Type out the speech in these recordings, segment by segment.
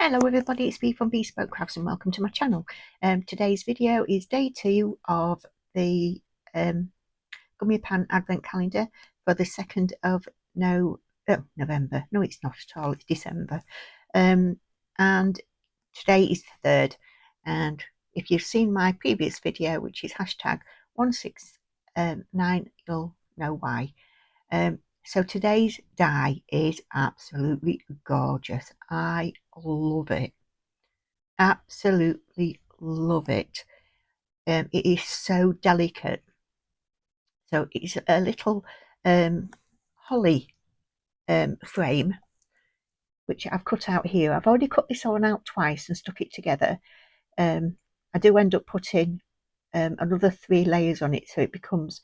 Hello everybody, it's Bea from Bespoke Crafts and welcome to my channel. Today's video is day 2 of the Gummiapan Advent Calendar for the 2nd of November. No, it's not at all, it's December. And today is the 3rd. And if you've seen my previous video, which is hashtag 169, you'll know why. So today's die is absolutely gorgeous. I love it. Absolutely love it. It is so delicate. So it's a little holly frame, which I've cut out here. I've already cut this one out twice and stuck it together. I do end up putting another 3 layers on it, so it becomes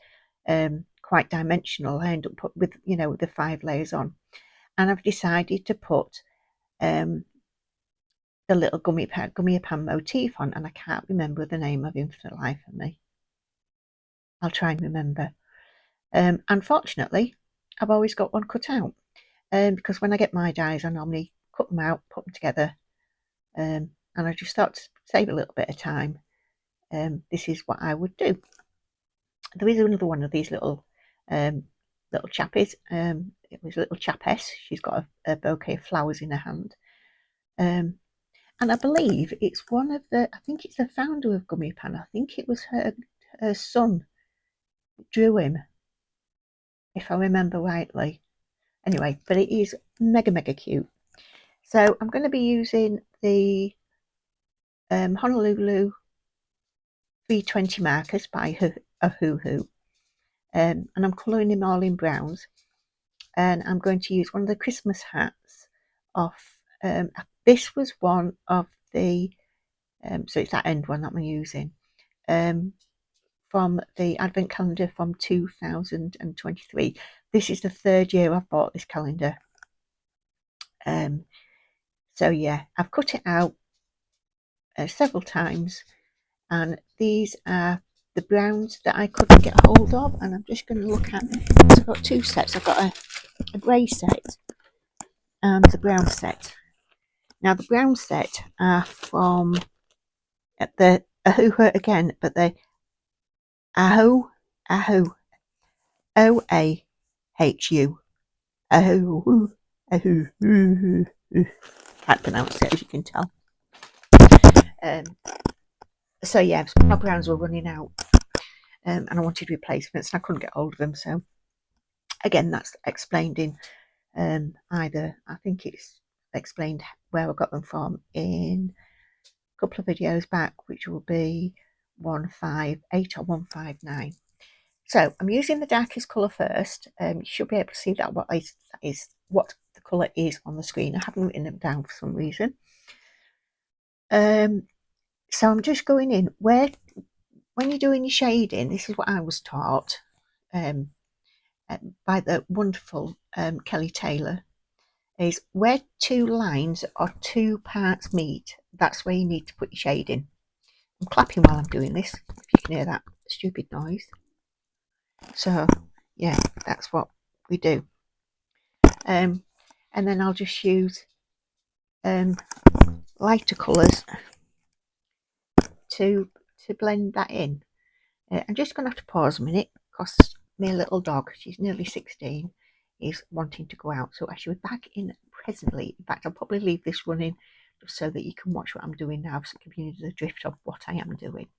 quite dimensional. I end up with the 5 layers on, and I've decided to put the little Gummiapan motif on, and I can't remember the name of him for the life of me. I'll try and remember. Unfortunately, I've always got one cut out, because when I get my dies, I normally cut them out, put them together, and I just thought to save a little bit of time. This is what I would do. There is another one of these little chappies. It was a little chapess. She's got a bouquet of flowers in her hand. And I believe it's one of I think it's the founder of Gummiapan. I think it was her son drew him, if I remember rightly. Anyway, but it is mega cute. So I'm going to be using the Honolulu 320 markers by Ohuhu. And I'm colouring them all in browns. And I'm going to use one of the Christmas hats off. This was one of the, so it's that end one that I'm using, from the Advent calendar from 2023. This is the 3rd year I've bought this calendar. So yeah, I've cut it out several times, and these are the browns that I couldn't get hold of, and I'm just going to look at. So I've got 2 sets. I've got a grey set and a brown set. Now the brown set are from the Ohuhu again, but the Ohuhu Oahu. Ohuhu. Can't pronounce it, as you can tell. So yeah, my browns were running out, and I wanted replacements, and I couldn't get hold of them. So again, that's explained in either, I think it's explained where I got them from in a couple of videos back, which will be 158 or 159. So I'm using the darkest colour first. You should be able to see that what the colour is on the screen. I haven't written them down for some reason. So I'm just going in when you're doing your shading. This is what I was taught by the wonderful Kelly Taylor, is where 2 lines or 2 parts meet, that's where you need to put your shading. I'm clapping while I'm doing this, if you can hear that stupid noise. So yeah, that's what we do. And then I'll just use lighter colours to blend that in. I'm just going to have to pause a minute because my little dog, she's nearly 16, is wanting to go out, so I should be back in presently. In fact, I'll probably leave this running just so that you can watch what I'm doing now, so give you the drift of what I am doing.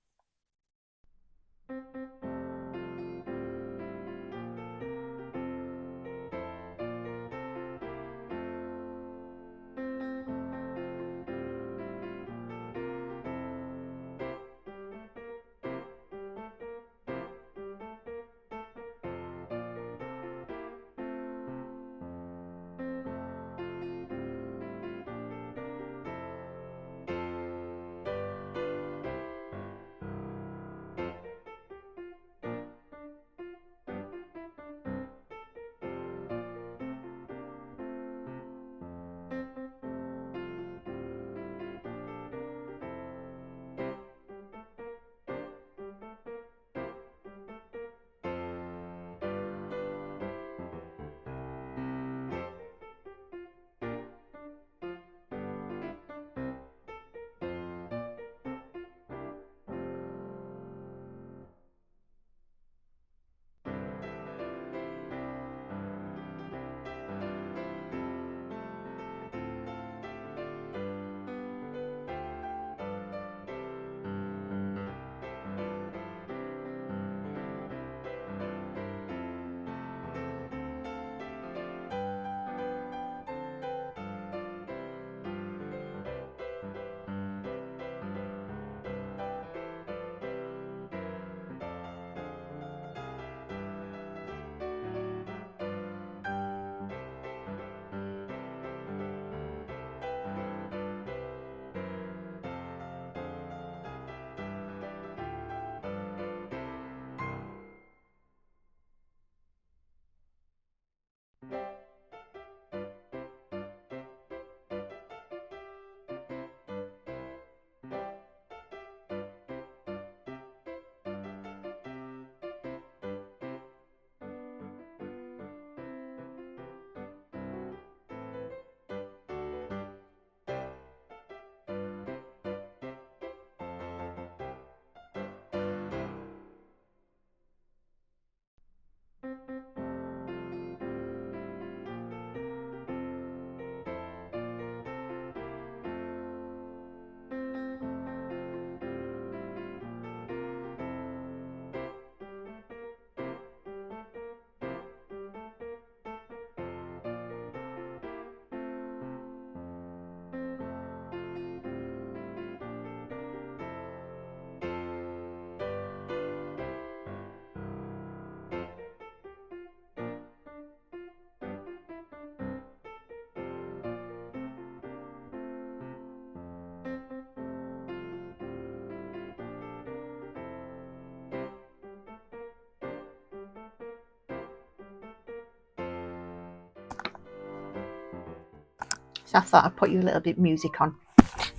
So I thought I'd put you a little bit of music on.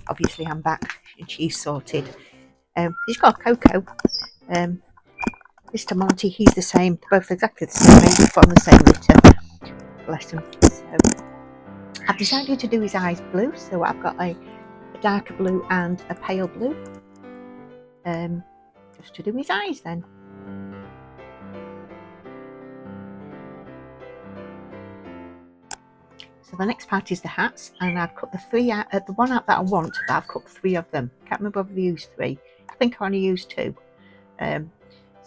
Obviously I'm back and she's sorted. She's got Coco. Mr. Monty, he's the same. They're both exactly the same age, from the same litter. Bless him. So I've decided to do his eyes blue, so I've got a darker blue and a pale blue. Just to do his eyes then. So the next part is the hats, and I've cut the three out. The one out that I want, but I've cut 3 of them. Can't remember if I've used 3. I think I only used 2. So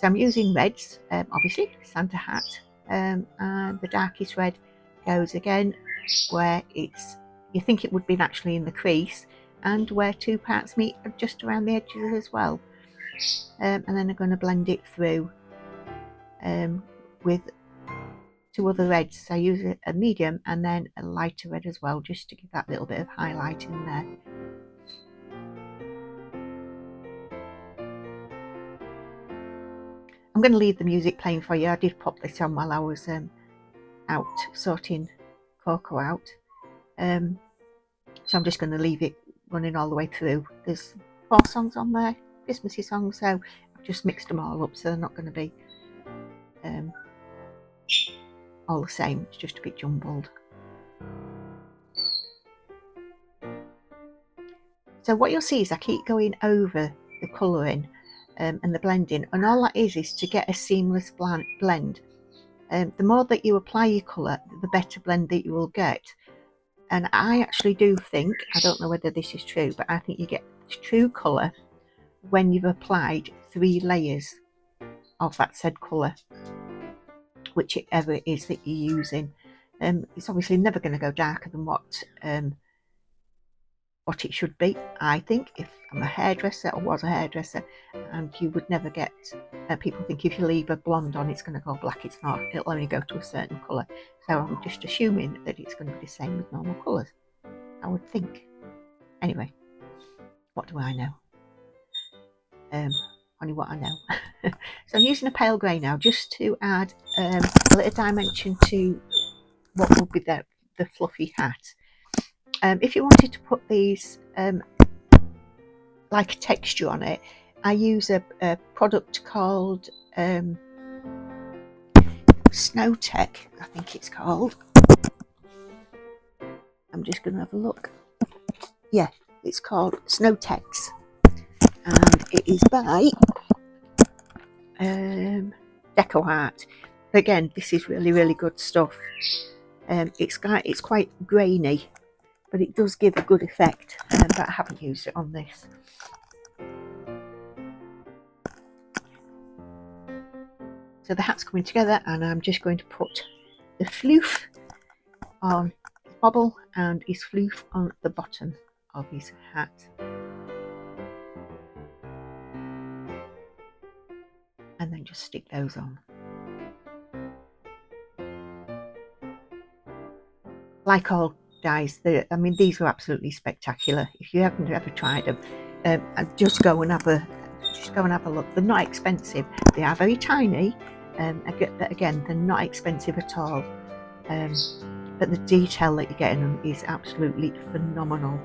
I'm using reds, obviously Santa hat, and the darkest red goes again where you think it would be naturally in the crease, and where 2 parts meet just around the edges as well. And then I'm going to blend it through with 2 other reds. So I use a medium and then a lighter red as well, just to give that little bit of highlight in there. I'm going to leave the music playing for you. I did pop this on while I was out sorting Coco out. So I'm just going to leave it running all the way through. There's 4 songs on there, Christmassy songs, so I've just mixed them all up, so they're not going to be all the same. It's just a bit jumbled. So what you'll see is I keep going over the colouring and the blending, and all that is to get a seamless blend. The more that you apply your colour, the better blend that you will get. And I actually do think, I don't know whether this is true, but I think you get true colour when you've applied 3 layers of that said colour, whichever it is that you're using. It's obviously never going to go darker than what it should be, I think, if I'm a hairdresser or was a hairdresser, and you would never get people think if you leave a blonde on it's going to go black. It's not, it'll only go to a certain colour. So I'm just assuming that it's going to be the same with normal colours, I would think. Anyway, what do I know? Only what I know. So I'm using a pale grey now, just to add a little dimension to what will be the fluffy hat. If you wanted to put these like a texture on it, I use a product called Snow Tech, I think it's called. I'm just going to have a look. Yeah, it's called Snow Techs, and it is by Deco Art. Again, this is really good stuff. It's quite grainy, but it does give a good effect, but I haven't used it on this. So the hat's coming together, and I'm just going to put the floof on his bobble and his floof on the bottom of his hat. And then just stick those on. Like all dyes, I mean, these are absolutely spectacular. If you haven't ever tried them, just go and have a look. They're not expensive. They are very tiny. Again, they're not expensive at all. But the detail that you get in them is absolutely phenomenal.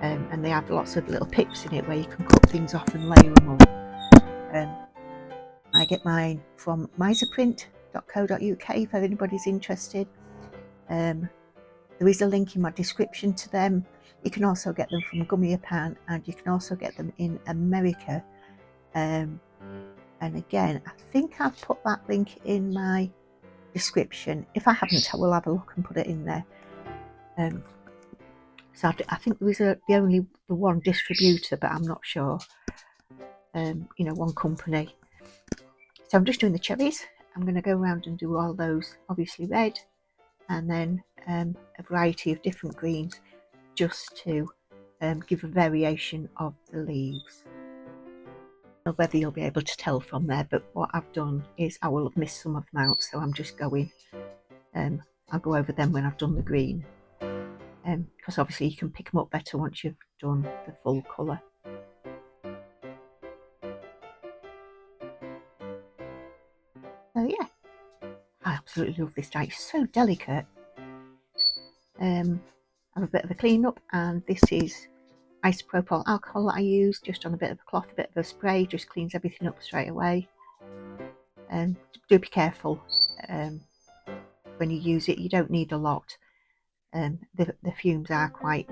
And they have lots of little pips in it where you can cut things off and layer them up. I get mine from miserprint.co.uk if anybody's interested. There is a link in my description to them. You can also get them from Gummiapan, and you can also get them in America. And again, I think I've put that link in my description. If I haven't, I will have a look and put it in there. So I think there is the one distributor, but I'm not sure. One company. So I'm just doing the cherries. I'm going to go around and do all those, obviously red, and then a variety of different greens, just to give a variation of the leaves. I don't know whether you'll be able to tell from there, but what I've done is I will have missed some of them out, so I'm just going, I'll go over them when I've done the green, because obviously you can pick them up better once you've done the full colour. So yeah, I absolutely love this dye. It's so delicate. have a bit of a clean up, and this is isopropyl alcohol that I use just on a bit of a cloth, a bit of a spray, just cleans everything up straight away. And do be careful when you use it, you don't need a lot. The fumes are quite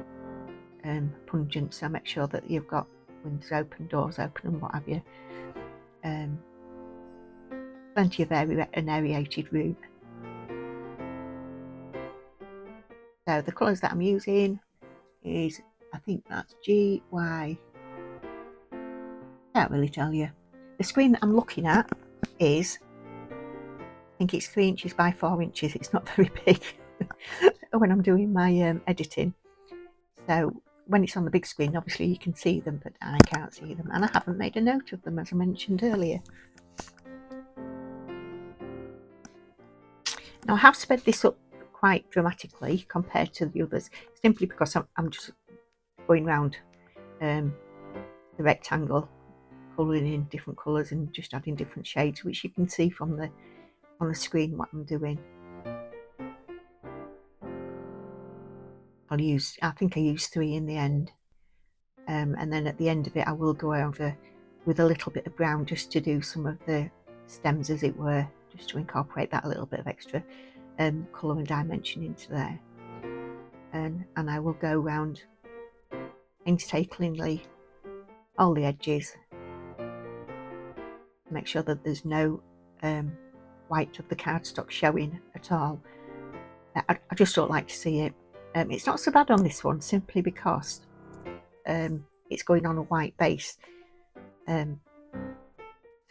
pungent, so make sure that you've got windows open, doors open and what have you. Plenty of an aerated room. So the colours that I'm using is, I think that's GY. Can't really tell you. The screen that I'm looking at is, I think it's 3 inches by 4 inches. It's not very big when I'm doing my editing. So when it's on the big screen, obviously you can see them, but I can't see them, and I haven't made a note of them, as I mentioned earlier. Now I have sped this up quite dramatically compared to the others, simply because I'm just going round the rectangle, colouring in different colours and just adding different shades, which you can see from on the screen what I'm doing. I think I used 3 in the end, and then at the end of it I will go over with a little bit of brown just to do some of the stems, as it were, just to incorporate that a little bit of extra colour and dimension into there. And I will go round painstakingly all the edges, make sure that there's no white of the cardstock showing at all. I just don't like to see it. It's not so bad on this one, simply because it's going on a white base, so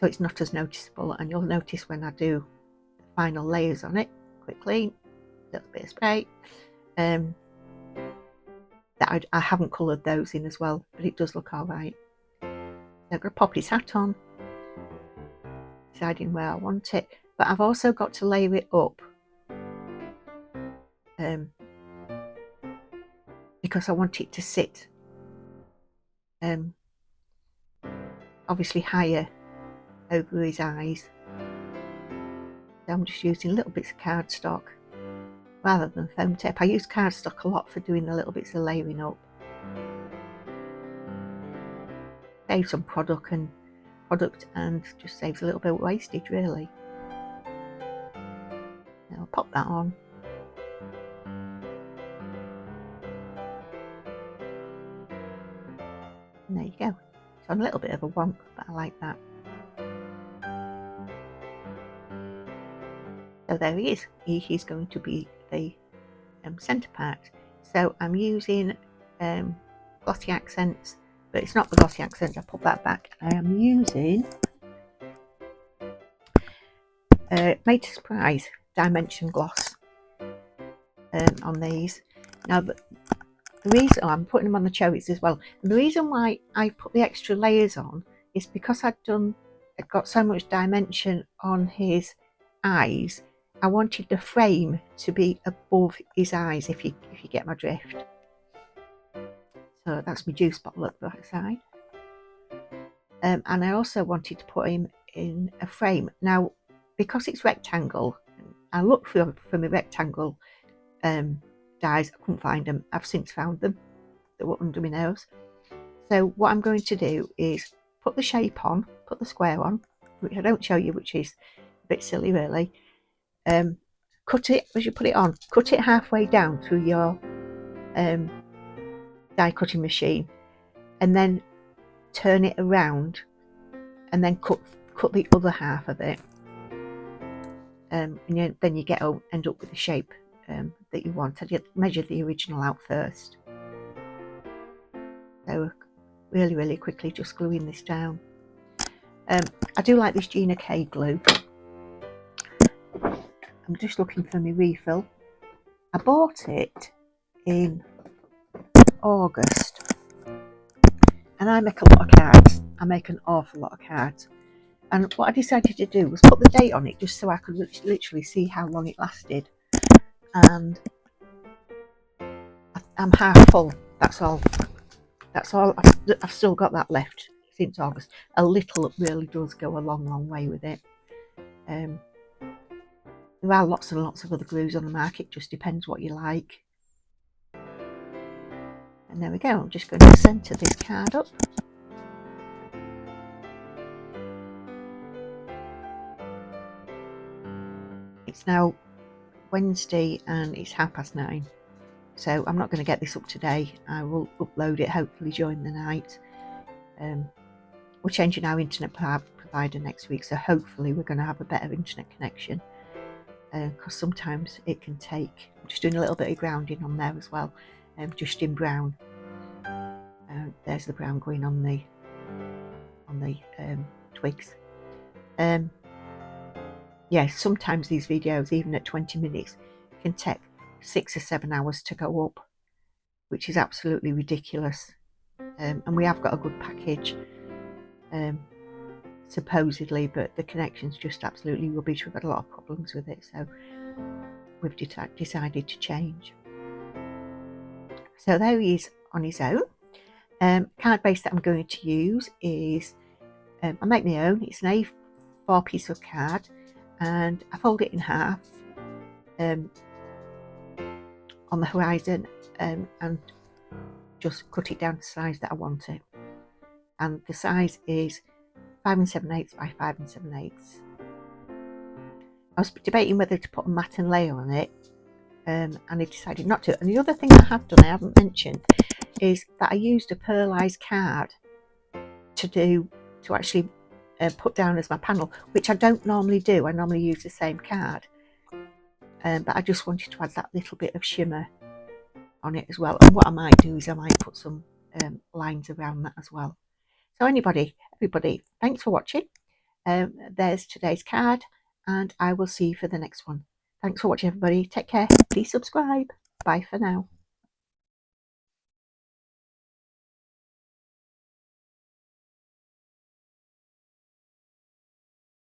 it's not as noticeable, and you'll notice when I do the final layers on it, quick clean, a little bit of spray, that I haven't coloured those in as well, but it does look alright. I'm going to pop his hat on, deciding where I want it, but I've also got to layer it up, because I want it to sit obviously higher over his eyes. So I'm just using little bits of cardstock rather than foam tape. I use cardstock a lot for doing the little bits of layering up. Saves some product and just saves a little bit of wastage, really. Now I'll pop that on. And there you go. It's on a little bit of a wonk, but I like that. So there he is. He's going to be the centre part. So I'm using glossy accents, but it's not the glossy accent. I put that back. I am using Made to Surprise Dimension Gloss on these. Now the reason I'm putting them on the cherries as well. And the reason why I put the extra layers on is because I'd got so much dimension on his eyes. I wanted the frame to be above his eyes, if you get my drift. So that's my juice bottle at the back side. And I also wanted to put him in a frame. Now, because it's rectangle, I looked for my rectangle dies. I couldn't find them. I've since found them. They were under my nose. So what I'm going to do is put the shape on, put the square on, which I don't show you, which is a bit silly, really. Cut it as you put it on. Cut it halfway down through your die cutting machine, and then turn it around, and then cut the other half of it, and then you end up with the shape that you want. I measured the original out first. So really quickly just gluing this down. I do like this Gina K glue. I'm just looking for my refill. I bought it in August, and I make a lot of cards. I make an awful lot of cards, and what I decided to do was put the date on it, just so I could literally see how long it lasted. And I'm half full. That's all. I've still got that left since August. A little really does go a long way with it. There are lots and lots of other glues on the market, just depends what you like. And there we go. I'm just going to centre this card up. It's now Wednesday and it's 9:30, so I'm not going to get this up today. I will upload it hopefully during the night. We're changing our internet provider next week, so hopefully we're going to have a better internet connection, because sometimes it can take. I'm just doing a little bit of grounding on there as well, just in brown. There's the brown going on the twigs. Yeah, sometimes these videos, even at 20 minutes, can take 6 or 7 hours to go up, which is absolutely ridiculous. And we have got a good package, supposedly, but the connection's just absolutely rubbish. We've got a lot of problems with it, so we've decided to change. So there he is on his own. Card base that I'm going to use is, I make my own. It's an A4 piece of card, and I fold it in half on the horizon, and just cut it down to the size that I want it. And the size is 5 7/8 by 5 7/8. I was debating whether to put a matte and layer on it, and I decided not to. And the other thing I have done, I haven't mentioned, is that I used a pearlized card to actually put down as my panel, which I don't normally do. I normally use the same card, but I just wanted to add that little bit of shimmer on it as well. And what I might do is I might put some lines around that as well. So everybody, thanks for watching. There's today's card, and I will see you for the next one. Thanks for watching, everybody. Take care. Please subscribe. Bye for now.